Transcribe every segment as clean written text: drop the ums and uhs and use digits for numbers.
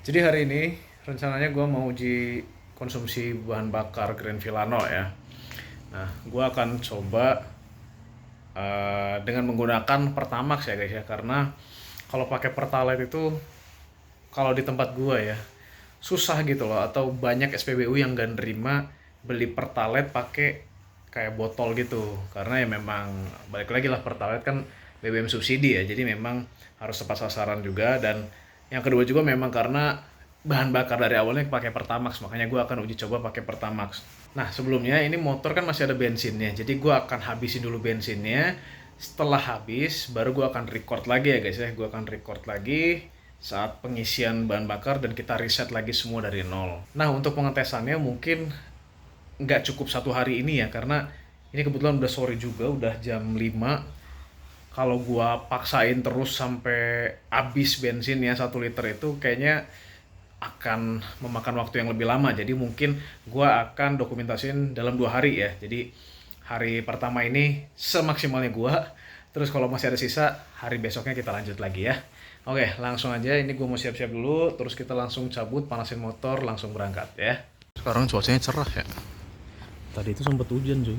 Jadi hari ini rencananya gue mau uji konsumsi bahan bakar Grand Filano ya. Nah, gue akan coba dengan menggunakan Pertamax ya guys ya, karena kalau pakai Pertalite itu kalau di tempat gue ya susah gitu loh, atau banyak SPBU yang gak nerima beli Pertalite pakai kayak botol gitu, karena ya memang balik lagi lah, Pertalite kan BBM subsidi ya, jadi memang harus tepat sasaran juga. Dan yang kedua juga memang karena bahan bakar dari awalnya pakai Pertamax, makanya gue akan uji coba pakai Pertamax. Nah, sebelumnya ini motor kan masih ada bensinnya, jadi gue akan habisin dulu bensinnya. Setelah habis baru gue akan record lagi ya guys ya, gue akan record lagi saat pengisian bahan bakar dan kita reset lagi semua dari nol. Nah, untuk pengetesannya mungkin nggak cukup satu hari ini ya, karena ini kebetulan udah sore juga, udah jam 5. Kalau gua paksain terus sampai habis bensinnya 1 liter itu kayaknya akan memakan waktu yang lebih lama. Jadi mungkin gua akan dokumentasiin dalam 2 hari ya. Jadi hari pertama ini semaksimalnya gua, terus kalau masih ada sisa, hari besoknya kita lanjut lagi ya. Oke, langsung aja. Ini gua mau siap-siap dulu, terus kita langsung cabut, panasin motor, langsung berangkat ya. Sekarang cuacanya cerah ya. Tadi itu sempat hujan cuy.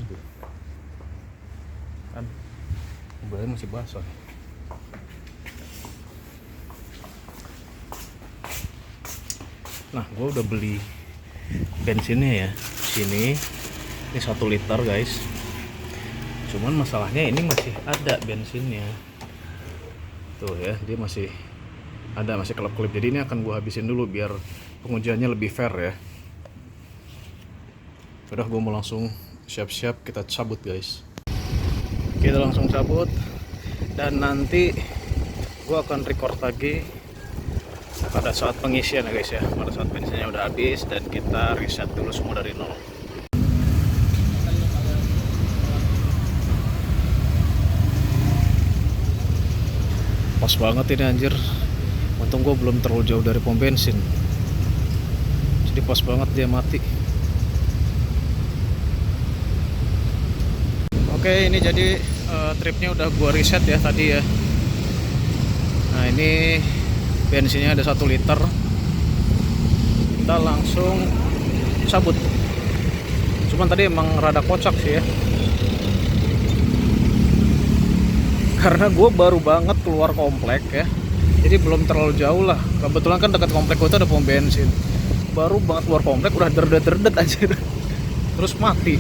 Kan mobilnya masih basah. Nah, gue udah beli bensinnya ya sini. Ini 1 liter guys. Cuman masalahnya ini masih ada bensinnya. Tuh ya, dia masih ada, masih kelap-kelip. Jadi ini akan gue habisin dulu biar pengujiannya lebih fair ya. Udah, gue mau langsung siap-siap, kita cabut guys. Kita langsung cabut. Dan nanti gue akan record lagi pada saat pengisian ya guys ya, pada saat bensinnya udah habis dan kita reset dulu semua dari nol. Pas banget ini anjir, untung gue belum terlalu jauh dari pom bensin, jadi pas banget dia mati. Oke, ini jadi tripnya udah gue reset ya tadi ya. Nah, ini bensinnya ada 1 liter. Kita langsung cabut. Cuman tadi emang rada kocak sih ya, karena gue baru banget keluar komplek ya, jadi belum terlalu jauh lah. Kebetulan kan dekat komplek gue tuh ada pom bensin. Baru banget keluar komplek udah derdet aja terus mati.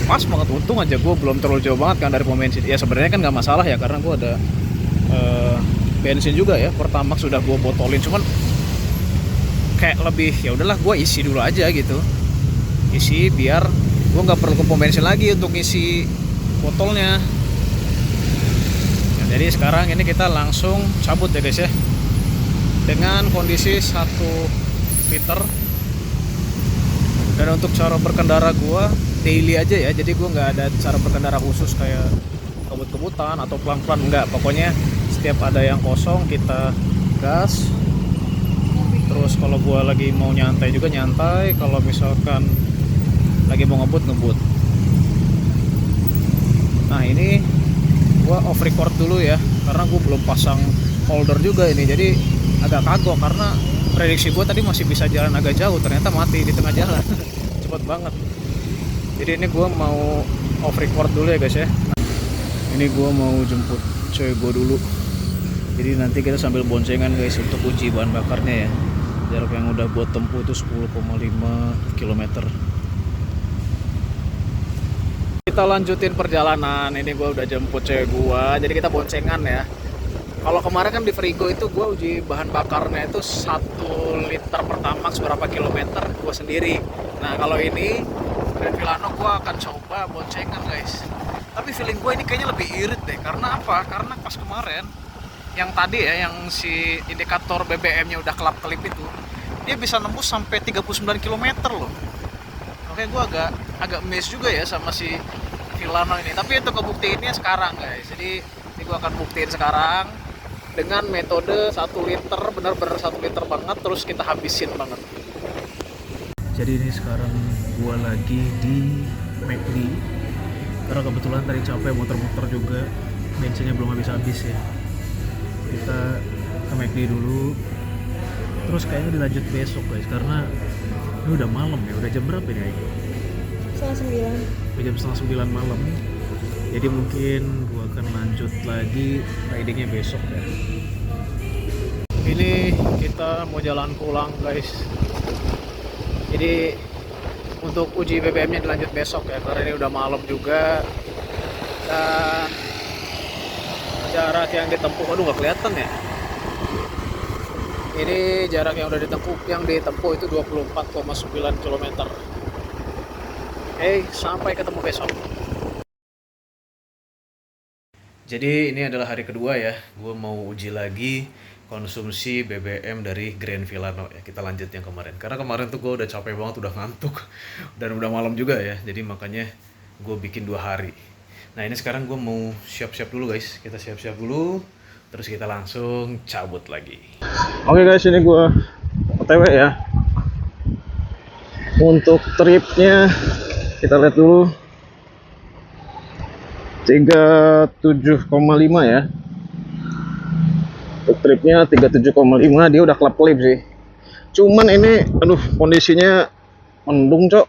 Pas banget, untung aja gue belum terlalu jauh banget kan dari pom bensin. Ya sebenarnya kan nggak masalah ya, karena gue ada bensin juga ya, Pertamax sudah gue botolin. Cuman kayak lebih ya udahlah, gue isi dulu aja gitu, isi biar gue nggak perlu ke pom bensin lagi untuk isi botolnya. Nah, jadi sekarang ini kita langsung cabut ya guys ya, dengan kondisi 1 liter. Dan untuk cara berkendara gue daily aja ya, jadi gue nggak ada cara berkendara khusus kayak kebut-kebutan atau pelan-pelan, enggak. Pokoknya setiap ada yang kosong kita gas. Terus kalau gue lagi mau nyantai juga nyantai, kalau misalkan lagi mau ngebut. Nah, ini gue off record dulu ya, karena gue belum pasang holder juga ini, jadi agak kagok karena prediksi gue tadi masih bisa jalan agak jauh, ternyata mati di tengah jalan. Cepet banget. Jadi ini gue mau off record dulu ya guys ya. Ini gue mau jemput cewek gue dulu, jadi nanti kita sambil boncengan guys untuk uji bahan bakarnya ya. Jarak yang udah gue tempuh itu 10,5 km. Kita lanjutin perjalanan. Ini gue udah jemput cewek gue, jadi kita boncengan ya. Kalau kemarin kan di Frigo itu gue uji bahan bakarnya itu 1 liter Pertamax berapa kilometer gue sendiri. Nah, kalau ini Grand Filano gue akan coba boncengan guys. Tapi feeling gue ini kayaknya lebih irit deh. Karena apa? Karena pas kemarin yang tadi ya, yang si indikator BBM-nya udah kelap-kelip itu, dia bisa nembus sampai 39 km loh. Oke, gue agak miss juga ya sama si Filano ini. Tapi untuk ngebuktiinnya sekarang guys. Jadi ini gue akan buktiin sekarang dengan metode 1 liter, benar-benar 1 liter banget, terus kita habisin banget. Jadi ini sekarang gue lagi di McD, karena kebetulan tadi capek muter-muter juga, bensinnya belum habis-habis ya. Kita ke McD dulu, terus kayaknya dilanjut besok guys, karena ini udah malam ya. Udah jam berapa nih? Setengah 9. Udah jam setengah 9 malam. Jadi mungkin gua akan lanjut lagi ridingnya besok ya. Ini kita mau jalan pulang guys. Jadi untuk uji BBM-nya dilanjut besok ya, karena ini udah malam juga. Dan jarak yang ditempuh, aduh nggak kelihatan ya. Ini jarak yang udah ditempuh itu 24,9 km. Oke, sampai ketemu besok. Jadi ini adalah hari kedua ya, gue mau uji lagi konsumsi BBM dari Grand Filano ya. Kita lanjut yang kemarin, karena kemarin tuh gue udah capek banget, udah ngantuk dan udah malam juga ya. Jadi makanya gue bikin 2 hari. Nah ini sekarang gue mau siap-siap dulu guys. Kita siap-siap dulu, terus kita langsung cabut lagi. Oke guys, ini gue OTW ya. Untuk tripnya kita lihat dulu, 37,5 ya. Untuk tripnya 37,5, dia udah kelap-kelip sih. Cuman ini aduh kondisinya mendung cok.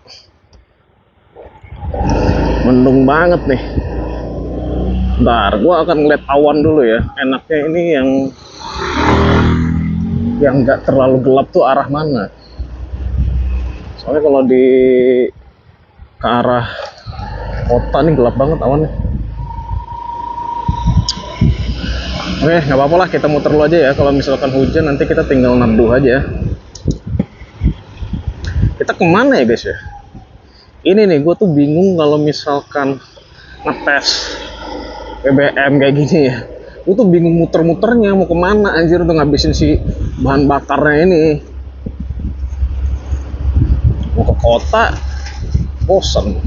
Mendung banget nih. Ntar gua akan ngeliat awan dulu ya. Enaknya ini yang nggak terlalu gelap tuh arah mana. Soalnya kalau di ke arah kota nih gelap banget awannya. Oke, nggak apa-apa lah, kita muter dulu aja ya. Kalau misalkan hujan nanti kita tinggal neduh aja. Kita kemana ya guys ya? Ini nih, gue tuh bingung kalau misalkan ngetes BBM kayak gini ya. Gue tuh bingung muter-muternya mau kemana anjir untuk ngabisin si bahan bakarnya ini. Mau ke kota, bosen.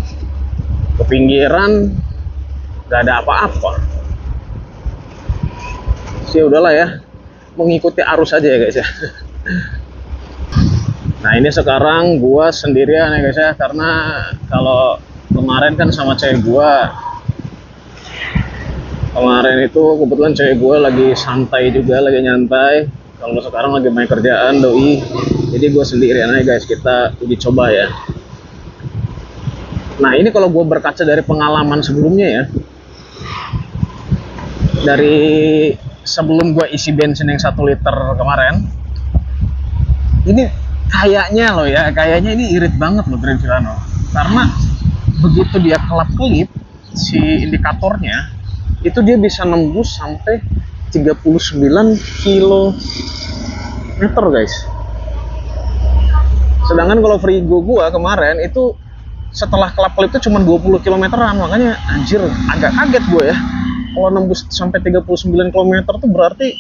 Ke pinggiran, gak ada apa-apa. Ya udahlah ya, mengikuti arus aja ya guys ya. Nah ini sekarang gua sendirian ya guys ya, karena kalau kemarin kan sama cewek gua. Kemarin itu kebetulan cewek gua lagi santai juga, lagi nyantai. Kalau sekarang lagi main kerjaan doi. Jadi gua sendirian aja guys, kita uji coba ya. Nah ini kalau gua berkaca dari pengalaman sebelumnya ya, dari sebelum gue isi bensin yang 1 liter kemarin, ini kayaknya loh ya, kayaknya ini irit banget loh Grand Filano, karena begitu dia kelap-kelip si indikatornya itu dia bisa nembus sampai 39 km guys. Sedangkan kalau Frigo gua kemarin itu setelah kelap-kelip itu cuma 20 km-an, makanya anjir agak kaget gue ya. Kalau nembus sampai 39 km tuh berarti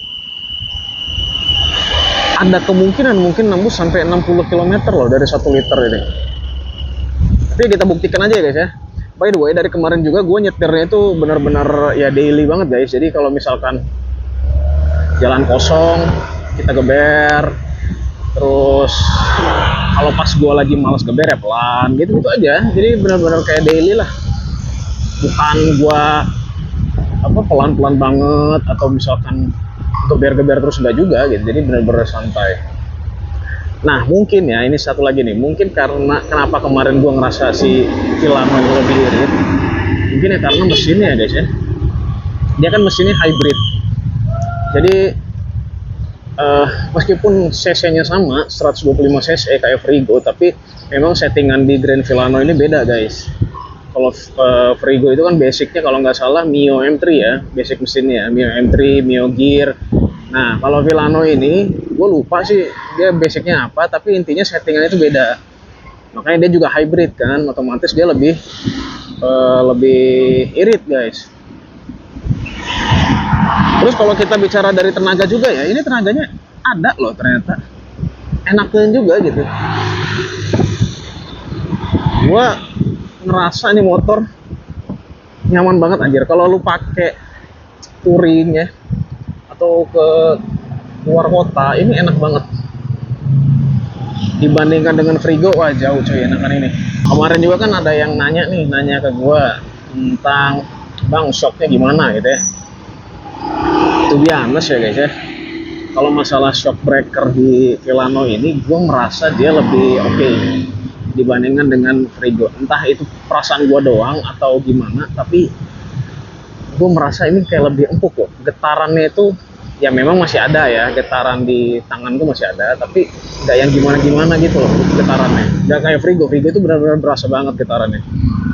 ada kemungkinan mungkin nembus sampai 60 km loh dari 1 liter ini. Tapi kita buktikan aja ya guys ya. By the way, dari kemarin juga gue nyetirnya itu benar-benar ya daily banget guys. Jadi kalau misalkan jalan kosong kita geber, terus kalau pas gue lagi males geber ya pelan gitu aja. Jadi benar-benar kayak daily lah, bukan gue pelan-pelan banget atau misalkan geber-geber terus enggak juga gitu. Jadi benar-benar santai. Nah mungkin ya ini satu lagi nih, mungkin karena kenapa kemarin gua ngerasa si Filano lebih irit, mungkin ya karena mesinnya ya guys ya. Dia kan mesinnya hybrid. Jadi meskipun cc-nya sama 125 cc kayak Frigo, tapi memang settingan di Grand Filano ini beda guys. Kalau Frigo itu kan basicnya kalau nggak salah Mio M3 ya, basic mesinnya Mio M3, Mio Gear. Nah kalau Filano ini gue lupa sih dia basicnya apa, tapi intinya settingannya itu beda. Makanya dia juga hybrid kan, otomatis dia lebih irit guys. Terus kalau kita bicara dari tenaga juga ya, ini tenaganya ada loh ternyata, enakin juga gitu. Gua ngerasa nih motor nyaman banget anjir. Kalau lu pakai touring ya atau ke luar kota, ini enak banget dibandingkan dengan Frigo. Wah jauh cuy enakan ini. Kemarin juga kan ada yang nanya ke gua tentang bang shocknya gimana gitu ya. Itu biasa ya guys ya, kalau masalah shock breaker di Villano ini gue merasa dia lebih oke dibandingkan dengan Frigo. Entah itu perasaan gue doang atau gimana, tapi gue merasa ini kayak lebih empuk loh. Getarannya itu ya memang masih ada ya, getaran di tangan gue masih ada, tapi nggak yang gimana-gimana gitu loh getarannya. Nggak kayak Frigo itu benar-benar berasa banget getarannya.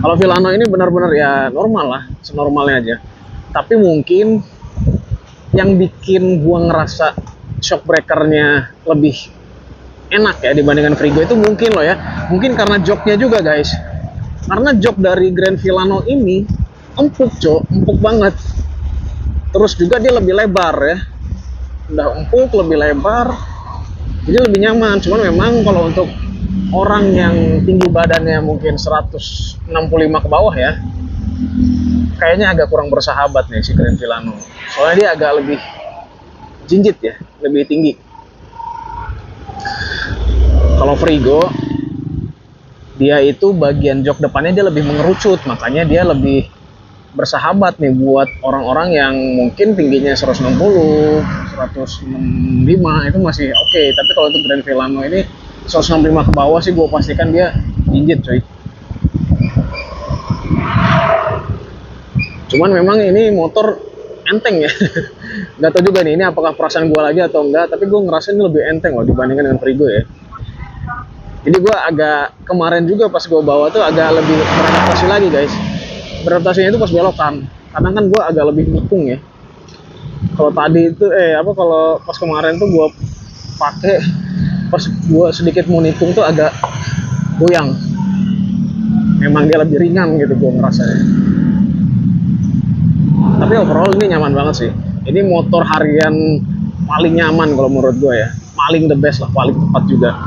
Kalau Villano ini benar-benar ya normal lah, senormalnya aja. Tapi mungkin yang bikin gue ngerasa shock breakernya lebih enak ya dibandingkan Frigo itu mungkin loh ya, mungkin karena joknya juga guys. Karena jok dari Grand Villano ini empuk empuk banget. Terus juga dia lebih lebar ya, udah empuk, lebih lebar, jadi lebih nyaman. Cuman memang kalau untuk orang yang tinggi badannya mungkin 165 ke bawah ya, kayaknya agak kurang bersahabat nih si Grand Villano. Soalnya dia agak lebih jinjit ya, lebih tinggi. Kalau Frigo, dia itu bagian jok depannya dia lebih mengerucut, makanya dia lebih bersahabat nih buat orang-orang yang mungkin tingginya 160, 165 itu masih oke. Tapi kalau untuk Grand Villano ini 165 ke bawah sih gue pastikan dia jinjit coy. Cuman memang ini motor enteng ya. Gak tau juga nih ini apakah perasaan gue lagi atau enggak, tapi gue ngerasa ini lebih enteng loh dibandingkan dengan Frigo ya. Jadi gue agak kemarin juga pas gue bawa tuh agak lebih beradaptasi lagi guys. Beradaptasinya itu pas belokan, kadang kan gue agak lebih nikung ya. Kalau tadi itu kalau pas kemarin tuh gue pakai pas gue sedikit mau nikung tuh agak goyang. Memang dia lebih ringan gitu gue ngerasanya. Tapi overall ini nyaman banget sih. Ini motor harian paling nyaman kalau menurut gue ya, paling the best lah, paling tepat juga.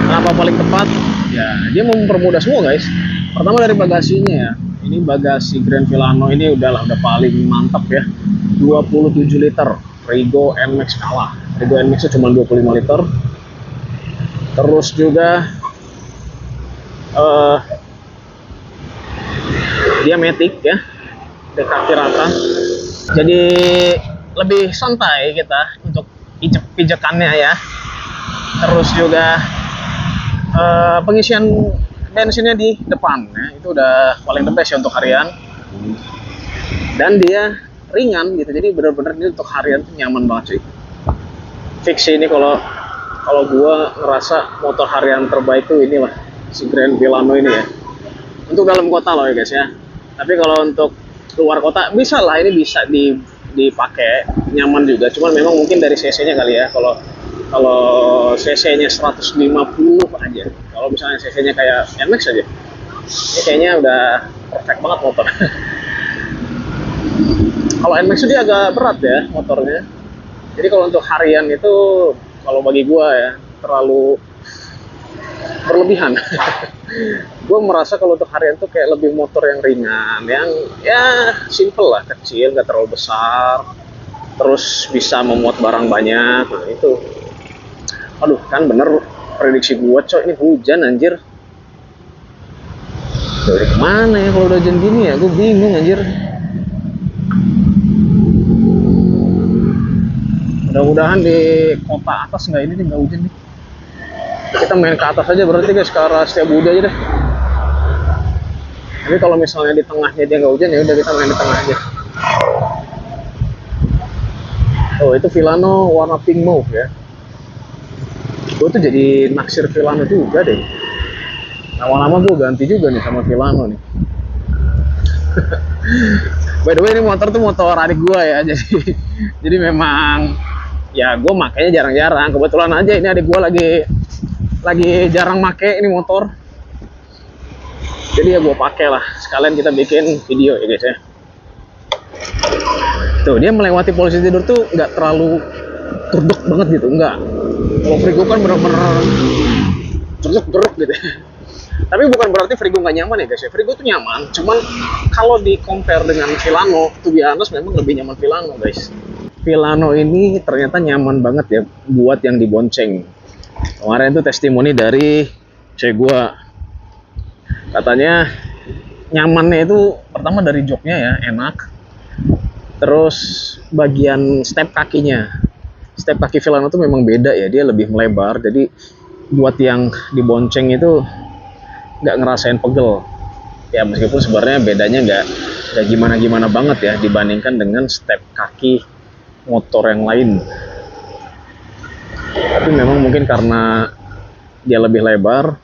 Kenapa paling tepat? Ya dia mempermudah semua guys. Pertama dari bagasinya ya. Ini bagasi Grand Villano ini udah paling mantap ya. 27 liter. Frigo NMAX kalah. Frigo NMAX itu cuma 25 liter. Terus juga dia matic ya. Dia kaki rata. Jadi lebih santai kita untuk pijakannya ya. Terus juga pengisian bensinnya di depan ya, itu udah paling the best ya untuk harian. Dan dia ringan gitu, jadi benar-benar ini untuk harian tuh nyaman banget sih. Fix ini kalau gua ngerasa motor harian terbaik tuh inilah si Grand Villano ini ya. Untuk dalam kota loh ya guys ya. Tapi kalau untuk luar kota bisa lah, ini bisa dipakai, nyaman juga. Cuman memang mungkin dari cc-nya kali ya. Kalau cc-nya 150 aja. Kalau misalnya cc-nya kayak NMAX aja, ini kayaknya udah perfect banget motor. Kalau NMAX itu dia agak berat ya motornya. Jadi kalau untuk harian itu, kalau bagi gua ya, terlalu berlebihan. Gue merasa kalau untuk harian tuh kayak lebih motor yang ringan, yang ya simple lah, kecil, nggak terlalu besar, terus bisa memuat barang banyak. Nah itu, aduh kan bener prediksi gue coy, ini hujan anjir. Dari kemana ya kalau udah hujan gini ya, gue bingung anjir. Mudah-mudahan di kota atas nggak ini nih, nggak hujan nih. Kita main ke atas aja berarti guys, ke arah Setiabudi aja deh. Tapi kalau misalnya di tengahnya dia nggak hujan ya udah kita main di tengah aja. Oh itu Villano warna pink mauve ya. Gue tuh jadi naksir Villano juga deh. Lama-lama gue ganti juga nih sama Villano nih. By the way ini motor tuh motor adik gue ya, jadi memang ya gue makanya jarang-jarang. Kebetulan aja ini adik gue lagi jarang make ini motor, jadi ya gue pakai lah, sekalian kita bikin video ya guys ya. Tuh dia melewati posisi tidur tuh nggak terlalu turduk banget gitu, enggak. Kalau Frigo kan bener-bener jeruk gitu. Tapi bukan berarti Frigo nggak nyaman ya guys ya. Frigo tuh nyaman, cuman kalau di compare dengan Villano, to be honest memang lebih nyaman Villano guys. Villano ini ternyata nyaman banget ya buat yang dibonceng. Kemarin tuh testimoni dari cewek gua, katanya nyamannya itu pertama dari joknya ya, enak. Terus bagian step kakinya step kaki Villano tuh memang beda ya, dia lebih melebar, jadi buat yang dibonceng itu nggak ngerasain pegel ya, meskipun sebenarnya bedanya nggak gimana banget ya dibandingkan dengan step kaki motor yang lain. Tapi memang mungkin karena dia lebih lebar,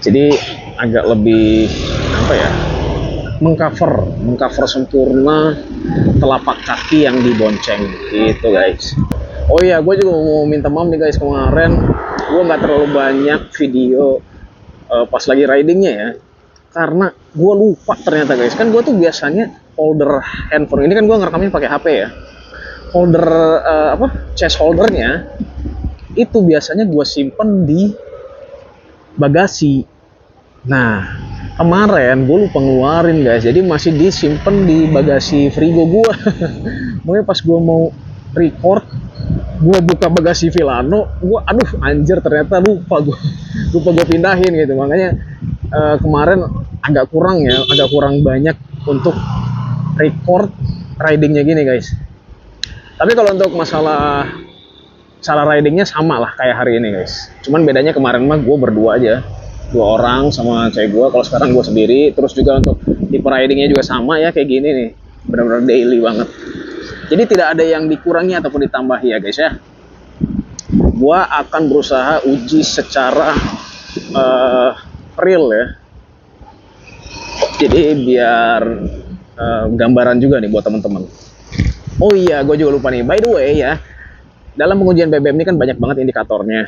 jadi agak lebih apa ya, mengcover sempurna telapak kaki yang dibonceng gitu guys. Oh iya, gue juga mau minta maaf nih guys, kemarin gue nggak terlalu banyak video pas lagi ridingnya ya, karena gue lupa ternyata guys. Kan gue tuh biasanya holder handphone ini kan gue ngerekamnya pakai HP ya, holder chest holdernya itu biasanya gue simpen di bagasi. Nah kemarin gue lupa ngeluarin guys, jadi masih disimpan di bagasi Frigo gue. Makanya pas gue mau record, gue buka bagasi Villano, gue aduh anjir ternyata lupa gue pindahin gitu. Makanya kemarin agak kurang banyak untuk record ridingnya gini guys. Tapi kalau untuk masalah ridingnya sama lah kayak hari ini guys, cuman bedanya kemarin mah gue berdua aja, 2 orang sama cewek gue. Kalau sekarang gue sendiri. Terus juga untuk tipe ridingnya juga sama ya, kayak gini nih, benar-benar daily banget. Jadi tidak ada yang dikurangi ataupun ditambahi ya guys ya. Gue akan berusaha uji secara real ya, jadi biar gambaran juga nih buat teman-teman. Oh iya, gue juga lupa nih, by the way ya, dalam pengujian BBM ini kan banyak banget indikatornya.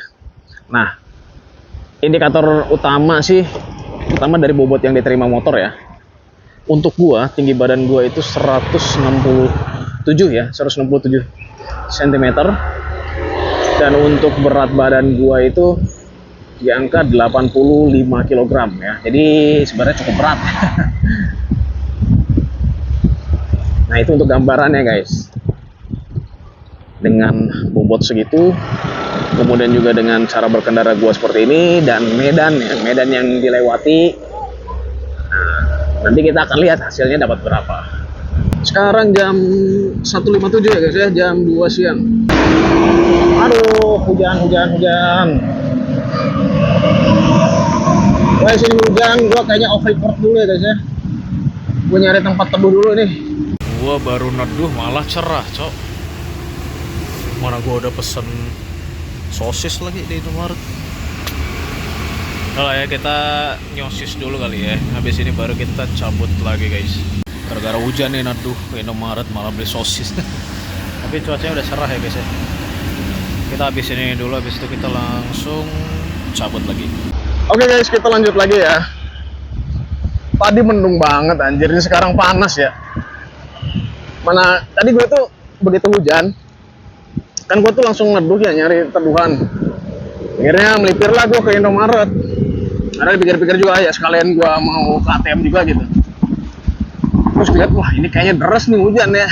Nah, indikator utama dari bobot yang diterima motor ya. Untuk gua, tinggi badan gua itu 167 cm. Dan untuk berat badan gua itu di angka 85 kg ya. Jadi sebenarnya cukup berat. Nah, itu untuk gambarannya guys. Dengan bobot segitu, kemudian juga dengan cara berkendara gua seperti ini, dan medan yang dilewati, nah, nanti kita akan lihat hasilnya dapat berapa. Sekarang jam 1.57 ya guys ya, jam 2 siang. Aduh, hujan. Guys, ini hujan, gua kayaknya off record dulu ya guys ya. Gua nyari tempat teduh dulu nih. Gua baru neduh malah cerah, cok. Mana gua udah pesen sosis lagi di Indomaret. Kalau ya kita nyosis dulu kali ya. Habis ini baru kita cabut lagi guys. Gara-gara hujan nih neduh ke Indomaret malah beli sosis. Tapi cuacanya udah cerah ya guys ya. Kita habis ini dulu, habis itu kita langsung cabut lagi. Oke guys, kita lanjut lagi ya. Tadi mendung banget anjir, ini sekarang panas ya. Mana tadi gue tuh begitu hujan, kan gue tuh langsung neduh ya, nyari teduhan. Akhirnya melipirlah gue ke Indomaret. Karena dipikir-pikir juga ya, sekalian gue mau ke ATM juga gitu. Terus lihat, wah ini kayaknya deras nih hujan ya.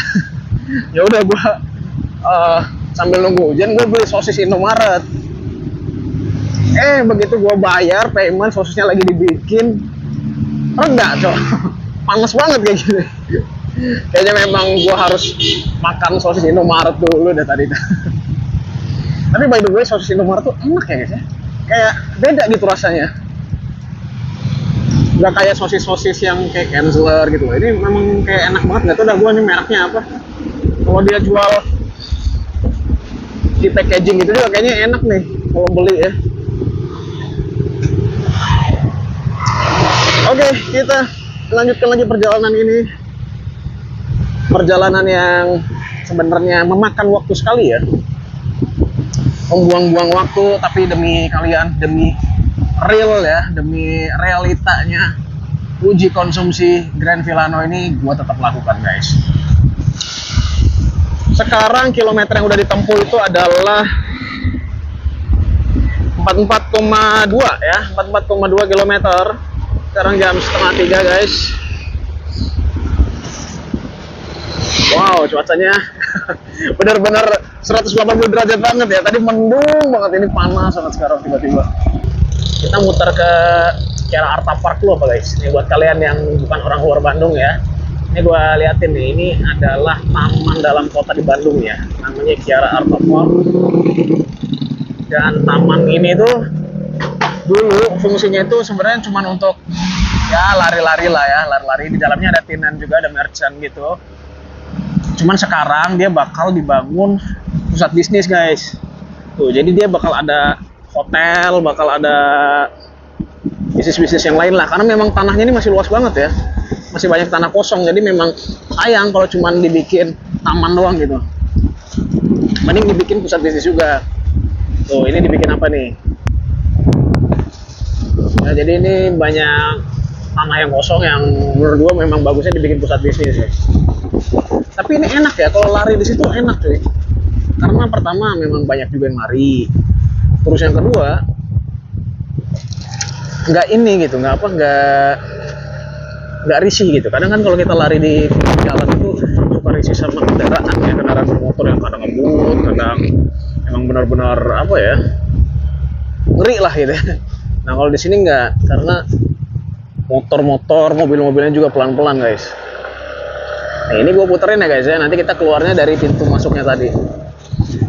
Ya udah gue sambil nunggu hujan, gue beli sosis Indomaret. Begitu gue bayar payment, sosisnya lagi dibikin, reda cok. Panas banget kayak gini. Kayaknya memang gue harus makan sosis Indomaret dulu deh tadi. Tapi by the way, sosis Indomaret tuh enak ya guys ya. Kayak beda gitu rasanya. Gak kayak sosis-sosis yang kayak Kenzler gitu. Ini memang kayak enak banget. Gak tau dah gue nih mereknya apa. Kalau dia jual di packaging gitu juga kayaknya enak nih kalau beli ya. Oke, kita lanjutkan lagi perjalanan ini. Perjalanan yang sebenarnya memakan waktu sekali ya. Membuang-buang waktu, tapi demi kalian, demi real ya, demi realitanya uji konsumsi Grand Villano ini gue tetap lakukan guys. Sekarang kilometer yang udah ditempuh itu adalah 44,2 ya, 44,2 kilometer. Sekarang jam setengah 3 guys. Wow, cuacanya benar-benar 180 derajat banget ya. Tadi mendung banget, ini panas banget sekarang tiba-tiba. Kita muter ke Kiara Arta Park dulu apa guys. Ini buat kalian yang bukan orang luar Bandung ya. Ini gue liatin nih, ini adalah taman dalam kota di Bandung ya, namanya Kiara Art of Park. Dan taman ini tuh dulu fungsinya itu sebenarnya cuma untuk ya lari-lari lah ya, lari-lari. Di dalamnya ada tenan juga, ada merchant gitu. Cuman sekarang dia bakal dibangun pusat bisnis guys. Tuh, jadi dia bakal ada hotel, bakal ada bisnis-bisnis yang lain lah. Karena memang tanahnya ini masih luas banget ya, masih banyak tanah kosong. Jadi memang sayang kalau cuman dibikin taman doang gitu. Mending dibikin pusat bisnis juga. Tuh, ini dibikin apa nih? Nah, jadi ini banyak tanah yang kosong yang menurut gua memang bagusnya dibikin pusat bisnis ya. Tapi ini enak ya, kalau lari di situ enak cuy. Karena pertama memang banyak juga yang lari. Terus yang kedua, nggak ini gitu, nggak risih gitu. Kadang kan kalau kita lari di jalan itu suka risih sama kendaraan ya, kendaraan bermotor yang kadang ngebut, kadang emang benar-benar apa ya, ngeri lah gitu. Nah kalau di sini nggak, karena motor-motor, mobil-mobilnya juga pelan-pelan guys. Nah ini gue puterin ya guys ya, nanti kita keluarnya dari pintu masuknya tadi.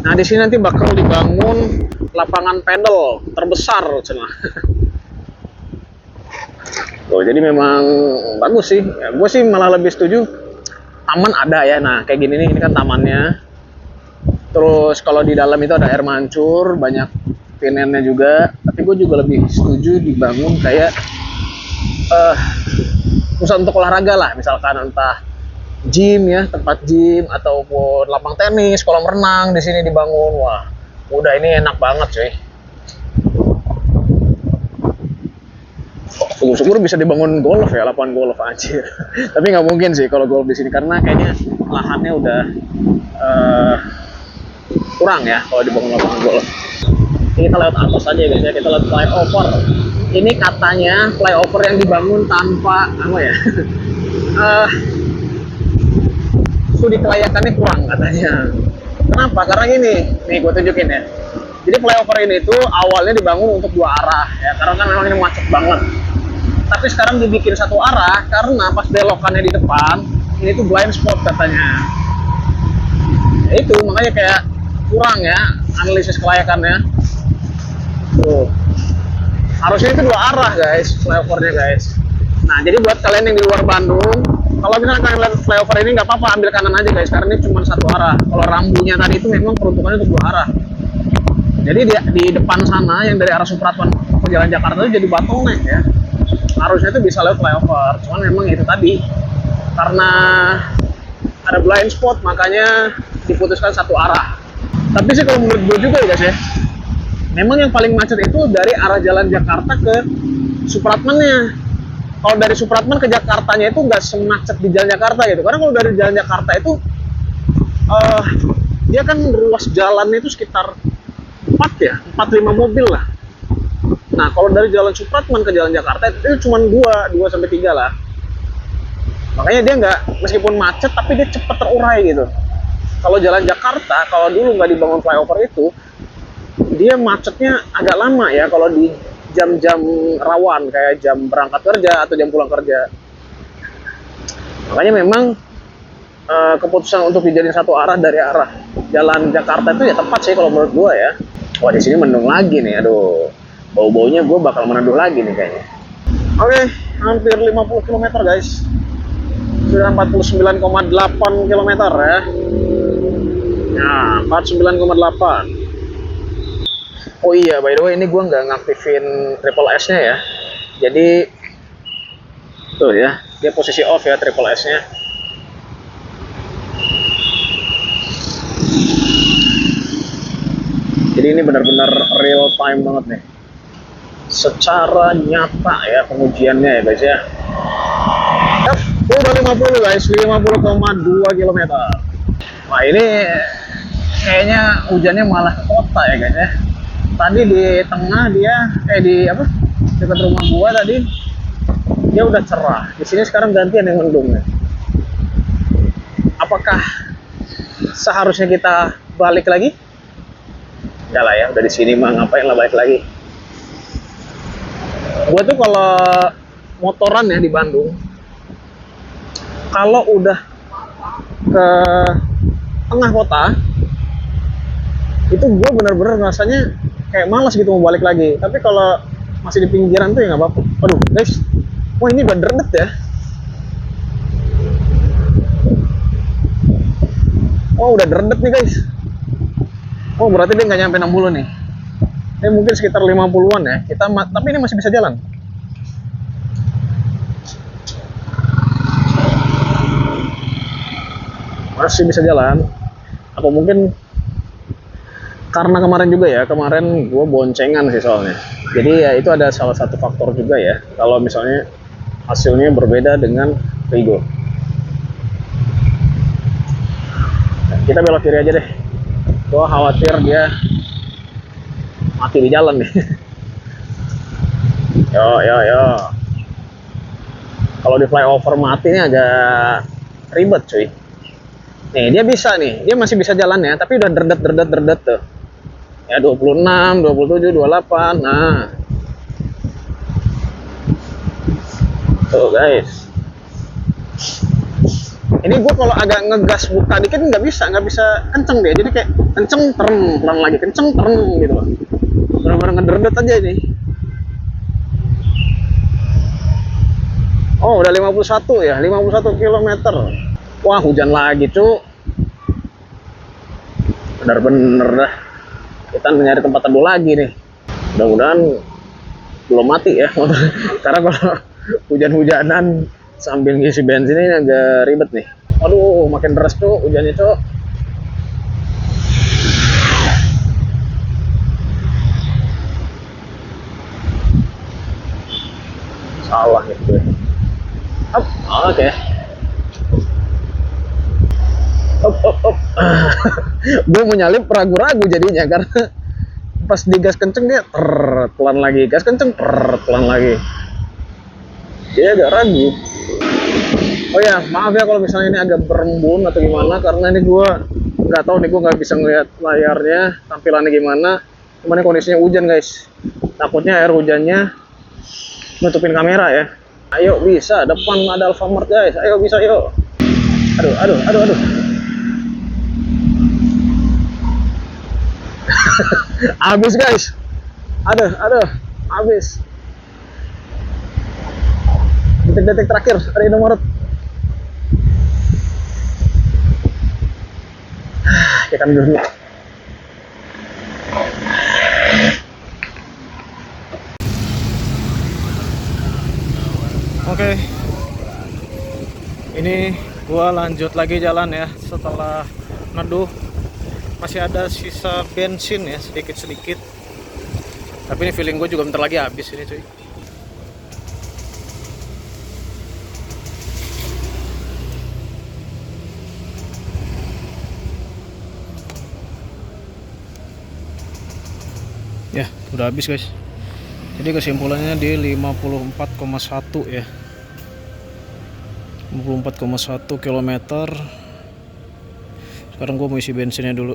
Nah di sini nanti bakal dibangun lapangan pedal terbesar cina. Tuh, jadi memang bagus sih. Ya, gue sih malah lebih setuju taman ada ya. Nah kayak gini nih, ini kan tamannya. Terus kalau di dalam itu ada air mancur, banyak pinennya juga. Tapi gue juga lebih setuju dibangun kayak pusat untuk olahraga lah, misalkan entah gym ya, tempat gym ataupun lapang tenis, kolam renang di sini dibangun. Wah, udah ini enak banget cuy. Syukur-syukur bisa dibangun golf ya, lapangan golf anjir. Tapi nggak mungkin sih kalau golf di sini karena kayaknya lahannya udah kurang ya kalau dibangun lapangan golf. Ini kita lewat atas aja guys ya, kita lewat flyover. Ini katanya flyover yang dibangun tanpa apa ya? Studi kelayakannya kurang katanya. Kenapa? Karena gini, nih gue tunjukin ya. Jadi flyover ini tuh awalnya dibangun untuk dua arah ya, karena kan memang ini macet banget. Tapi sekarang dibikin satu arah karena pas belokannya di depan ini tuh blind spot katanya. Ya itu makanya kayak kurang ya analisis kelayakannya. Tuh. Harusnya itu dua arah guys, flyovernya guys. Nah jadi buat kalian yang di luar Bandung, kalau misalnya kalian lihat flyover ini nggak apa-apa, ambil kanan aja guys, karena ini cuma satu arah. Kalau rambunya tadi itu memang peruntukannya untuk dua arah. Jadi di depan sana yang dari arah Supratman ke Jalan Jakarta itu jadi bottleneck ya. Harusnya itu bisa lewat flyover, cuman memang itu tadi karena ada blind spot makanya diputuskan satu arah. Tapi sih kalau menurut gue juga ya guys ya, memang yang paling macet itu dari arah Jalan Jakarta ke Supratmannya. Kalau dari Supratman ke Jakartanya itu nggak semacet di Jalan Jakarta gitu. Karena kalau dari Jalan Jakarta itu dia kan ruas jalannya itu sekitar 4-5 mobil lah. Nah kalau dari Jalan Supratman ke Jalan Jakarta itu cuma 2-3 lah. Makanya dia nggak, meskipun macet tapi dia cepat terurai gitu. Kalau Jalan Jakarta, kalau dulu nggak dibangun flyover itu, dia macetnya agak lama ya kalau di jam-jam rawan kayak jam berangkat kerja atau jam pulang kerja. Makanya memang keputusan untuk dijadiin satu arah dari arah Jalan Jakarta itu ya tepat sih kalau menurut gua ya. Wah di sini mendung lagi nih, aduh bau-baunya gua bakal meneduh lagi nih kayaknya. Oke, hampir 50 km guys. Sudah 49,8 km ya. Nah, 49,8. Oh iya, by the way ini gue nggak ngaktifin triple S-nya ya. Jadi tuh ya, dia posisi off ya triple S-nya. Jadi ini benar-benar real time banget nih. Secara nyata ya pengujiannya ya guys ya. Udah 50 guys, 50,2 km. Wah ini kayaknya hujannya malah ke kota ya guys ya. Tadi di tengah dia di apa dekat rumah gua tadi dia udah cerah. Di sini sekarang gantian yang mendung nih. Apakah seharusnya kita balik lagi? Enggak lah ya, udah di sini mah ngapain lah balik lagi. Gua tuh kalau motoran ya di Bandung kalau udah ke tengah kota itu gue bener-bener rasanya kayak malas gitu mau balik lagi. Tapi kalau masih di pinggiran tuh ya nggak apa-apa. Aduh guys, wah ini udah derdet ya. Oh udah derdet nih guys. Oh berarti dia nggak nyampe 60 nih. Ini mungkin sekitar 50-an ya. Tapi ini masih bisa jalan. Masih bisa jalan. Apa mungkin karena kemarin juga ya, kemarin gue boncengan sih soalnya. Jadi ya itu ada salah satu faktor juga ya. Kalau misalnya hasilnya berbeda dengan Vigo. Nah, kita belok kiri aja deh. Gue khawatir dia mati di jalan nih. Yo. Kalau di flyover mati ini agak ribet cuy. Nih dia bisa nih, dia masih bisa jalan ya, tapi udah derdet tuh. Ya 26, 27, 28, nah. Tuh guys. Ini gue kalau agak ngegas buka dikit nggak bisa kenceng deh. Jadi kayak kenceng tereng, pelan lagi, kenceng tereng gitu loh. Bener-bener ngederdet aja ini. Oh udah 51 ya, 51 km. Wah hujan lagi cu. Bener-bener dah. Kita nyari tempat teduh lagi nih. Mudah-mudahan belum mati ya motor. Karena kalau hujan-hujanan sambil ngisi bensin ini agak ribet nih. Aduh makin deras tuh hujannya cu. Salah gitu ya. Oke. Up. Gue mau nyalip ragu-ragu jadinya karena pas digas kenceng dia pelan lagi, gas kenceng pelan lagi. Dia agak ragu. Oh ya, maaf ya kalau misalnya ini agak berembun atau gimana karena ini gue nggak tahu nih, gue nggak bisa ngeliat layarnya tampilannya gimana. Cuman ini kondisinya hujan guys. Takutnya air hujannya nutupin kamera ya. Ayo bisa, depan ada Alfamart guys. Ayo bisa yuk. Aduh. Habis guys. Aduh, habis. Detik-detik terakhir ada Indomaret. Kita mundur dulu. Oke. Ini gua lanjut lagi jalan ya setelah neduh. Masih ada sisa bensin ya sedikit-sedikit. Tapi ini feeling gue juga bentar lagi habis ini cuy. Ya, udah habis guys. Jadi kesimpulannya di 54,1 ya. 54,1 km. Sekarang gue mau isi bensinnya dulu.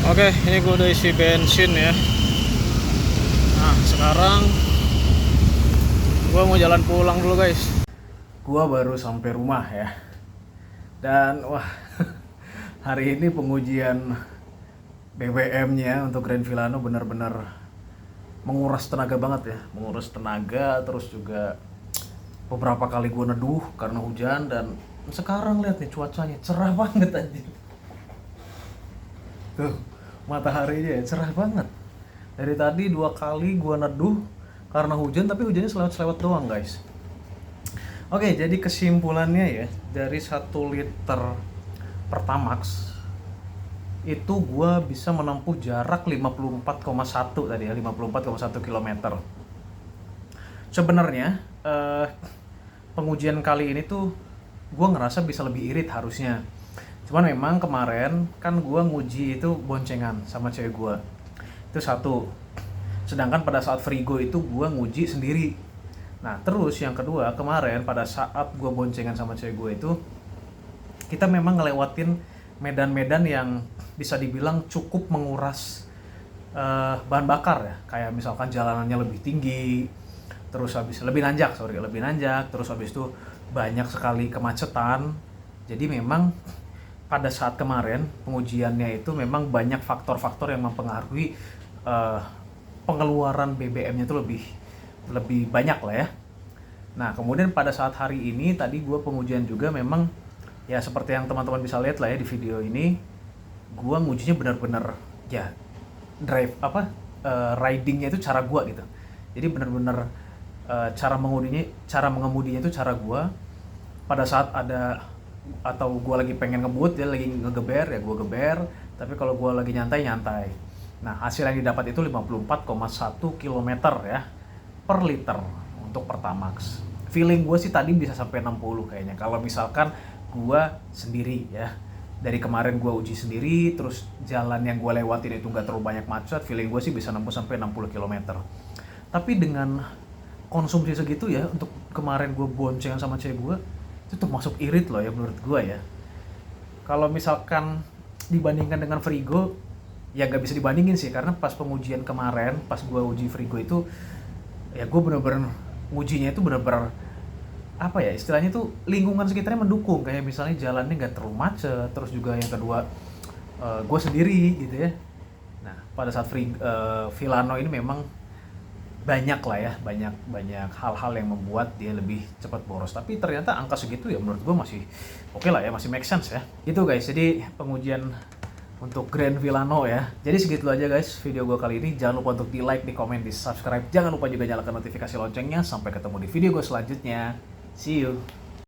Oke, ini gue udah isi bensin ya. Nah, sekarang gue mau jalan pulang dulu guys. Gue baru sampai rumah ya. Dan wah, hari ini pengujian BBM-nya untuk Grand Filano benar-benar menguras tenaga banget ya. Menguras tenaga, terus juga beberapa kali gue neduh karena hujan. Dan sekarang lihat nih cuacanya cerah banget aja. Tuh, mataharinya ya, cerah banget. Dari tadi 2 kali gue neduh karena hujan, tapi hujannya selewat-selewat doang guys. Oke, jadi kesimpulannya ya, dari 1 liter Pertamax itu gue bisa menempuh jarak 54,1 tadi ya, 54,1 km. Sebenarnya pengujian kali ini tuh gue ngerasa bisa lebih irit harusnya. Cuman memang kemarin kan gue nguji itu boncengan sama cewek gue. Itu satu. Sedangkan pada saat Frigo itu gue nguji sendiri. Nah terus yang kedua, kemarin pada saat gue boncengan sama cewek gue itu, kita memang ngelewatin medan-medan yang bisa dibilang cukup menguras bahan bakar ya. Kayak misalkan jalanannya lebih tinggi, terus habis lebih nanjak, terus habis itu banyak sekali kemacetan. Jadi memang pada saat kemarin pengujiannya itu memang banyak faktor-faktor yang mempengaruhi pengeluaran BBM-nya itu lebih banyak lah ya. Nah kemudian pada saat hari ini tadi gue pengujian juga memang ya seperti yang teman-teman bisa lihat lah ya di video ini, gue ngujinya benar-benar ya ridingnya itu cara gue gitu. Jadi benar-benar cara mengemudinya itu cara gue. Pada saat ada atau gue lagi pengen ngebut, dia lagi ngegeber ya gue geber, tapi kalau gue lagi nyantai. Nah hasil yang didapat itu 54,1 km ya per liter untuk Pertamax. Feeling gue sih tadi bisa sampai 60 kayaknya kalau misalkan gue sendiri ya. Dari kemarin gue uji sendiri, terus jalan yang gue lewatin itu nggak terlalu banyak macet, feeling gue sih bisa nembus sampai 60 km. Tapi dengan konsumsi segitu ya, untuk kemarin gue bonceng sama cewek gue, itu termasuk irit loh ya menurut gue ya. Kalau misalkan dibandingkan dengan Frigo, ya nggak bisa dibandingin sih, karena pas pengujian kemarin, pas gue uji Frigo itu, ya gue bener-bener ngujinya itu bener-bener apa ya istilahnya tuh lingkungan sekitarnya mendukung, kayak misalnya jalannya nggak terlalu macet, terus juga yang kedua gue sendiri gitu ya. Nah pada saat Vilano ini memang banyak lah ya, banyak hal-hal yang membuat dia lebih cepat boros, tapi ternyata angka segitu ya menurut gue masih oke lah ya, masih make sense ya gitu guys. Jadi pengujian untuk Grand Vilano ya. Jadi segitu aja guys video gue kali ini. Jangan lupa untuk di like, di komen, di subscribe. Jangan lupa juga nyalakan notifikasi loncengnya. Sampai ketemu di video gue selanjutnya. See you.